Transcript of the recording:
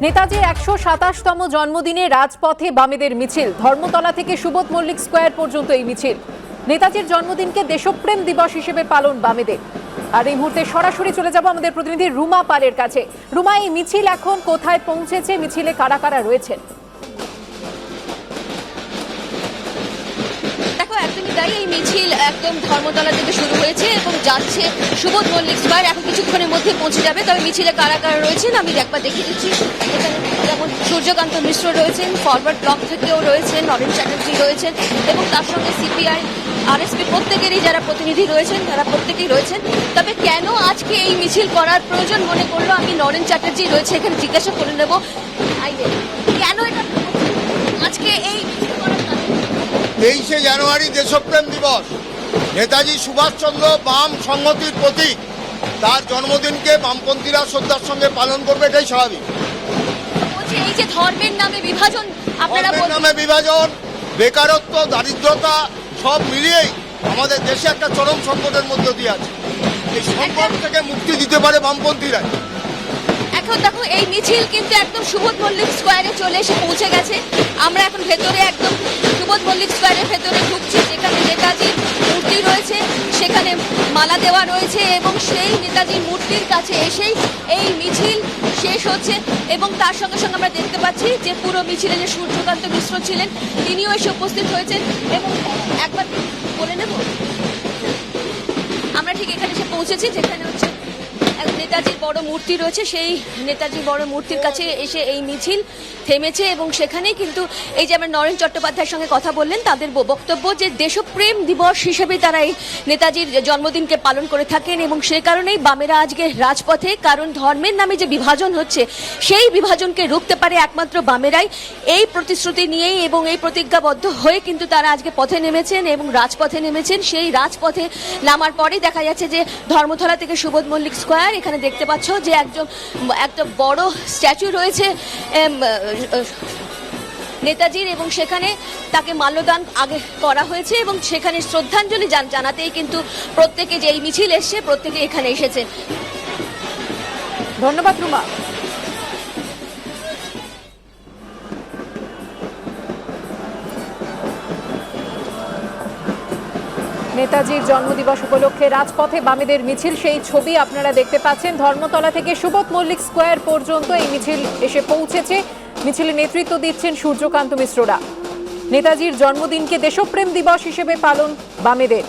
নেতাজির ১২৭তম জন্মদিনে রাজপথে বামেদের মিছিল। ধর্মতলা থেকে সুবোধ মল্লিক স্কোয়ার পর্যন্ত এই মিছিল। নেতাজির জন্মদিনকে দেশপ্রেম দিবস হিসেবে পালন বামেদের। আর এই মুহূর্তে সরাসরি চলে যাব আমাদের প্রতিনিধি রুমা পালের কাছে। রুমা, এই মিছিল এখন কোথায় পৌঁছেছে? মিছিলে কারা কারা রয়েছেন? এই মিছিল একদম ধর্মতলা থেকে শুরু হয়েছে এবং যাচ্ছে সুবোধ মল্লিক স্কোয়ার। এখন কিছুক্ষণের মধ্যে পৌঁছে যাবে। তবে মিছিলে কারা কারা রয়েছেন আমি একবার দেখিয়ে দিচ্ছি। এখানে যেমন সূর্যকান্ত মিশ্র রয়েছেন, ফরওয়ার্ড ব্লক থেকেও রয়েছেন নরেন চ্যাটার্জি রয়েছেন এবং তার সঙ্গে সিপিআই, আরএসপি প্রত্যেকেরই যারা প্রতিনিধি রয়েছেন তারা প্রত্যেকেই রয়েছেন। তবে কেন আজকে এই মিছিল করার প্রয়োজন মনে করলো, আমি নরেন চ্যাটার্জি রয়েছে এখানে জিজ্ঞাসা করে নেব। কেন এটা আজকে এই 23শে জানুয়ারি দেশপ্রেম দিবস, নেতাজি সুভাষচন্দ্র বাম সংহতির প্রতীক। তার জন্মদিনকে বামপন্থীরা শ্রদ্ধার সঙ্গে পালন করবে, এটাই স্বাভাবিক। এই যে ধর্মের নামে বিভাজন, ধর্মের নামে বিভাজন, বেকারত্ব, দারিদ্রতা সব মিলিয়েই আমাদের দেশে একটা চরম সংকটের মধ্য দিয়ে আছে। এই সংকট থেকে মুক্তি দিতে পারে বামপন্থীরা। এখন দেখো এই মিছিল কিন্তু একদম সুবোধ মল্লিক স্কোয়ারে চলে এসে পৌঁছে গেছে। আমরা এখন ভেতরে একদম সুবোধ মল্লিক স্কোয়ারের ভেতরে ঢুকছি, যেখানে নেতাজির মূর্তি রয়েছে, সেখানে মালা দেওয়া রয়েছে এবং সেই নেতাজির মূর্তির কাছে এসেই এই মিছিল শেষ হচ্ছে। এবং তার সঙ্গে সঙ্গে আমরা দেখতে পাচ্ছি যে পুরো মিছিলে যে সূর্যকান্ত মিশ্র ছিলেন তিনিও এসে উপস্থিত হয়েছেন। এবং একবার বলে নেব, আমরা ঠিক এখানে এসে পৌঁছেছি যেখানে হচ্ছে নেতাজির বড় মূর্তি রয়েছে। সেই নেতাজির বড় মূর্তির কাছে এসে এই মিছিল থেমেছে এবং সেখানেই কিন্তু এই যে আমরা নরেন চট্টোপাধ্যায়ের সঙ্গে কথা বললেন, তাদের বক্তব্য যে দেশপ্রেম দিবস হিসেবে তারা এই নেতাজির জন্মদিনকে পালন করে থাকেন এবং সে কারণেই বামেরা আজকে রাজপথে। কারণ ধর্মের নামে যে বিভাজন হচ্ছে সেই বিভাজনকে রুখতে পারে একমাত্র বামেরাই। এই প্রতিশ্রুতি নিয়েই এবং এই প্রতিজ্ঞাবদ্ধ হয়ে কিন্তু তারা আজকে পথে নেমেছেন এবং রাজপথে নেমেছেন। সেই রাজপথে নামার পরেই দেখা যাচ্ছে যে ধর্মতলা থেকে সুবোধ মল্লিক স্কোয়ার, এখানে দেখতে পাচ্ছ যে একটা বড় স্ট্যাচু রয়েছে নেতাজির এবং সেখানে তাকে মাল্যদান আগে করা হয়েছে এবং সেখানে শ্রদ্ধাঞ্জলি জানাতেই কিন্তু প্রত্যেকে যে এই মিছিল এসছে প্রত্যেকে এখানে এসেছেন। ধন্যবাদ রুমা। নেতাজির জন্মদিবস উপলক্ষে রাজপথে বামেদের মিছিল, সেই ছবি আপনারা দেখতে পাচ্ছেন। ধর্মতলা থেকে সুবোধ মল্লিক স্কোয়ার পর্যন্ত এই মিছিল এসে পৌঁছেছে। মিছিলে নেতৃত্ব দিচ্ছেন সূর্যকান্ত মিশ্ররা। নেতাজির জন্মদিনকে দেশপ্রেম দিবস হিসেবে পালন বামেদের।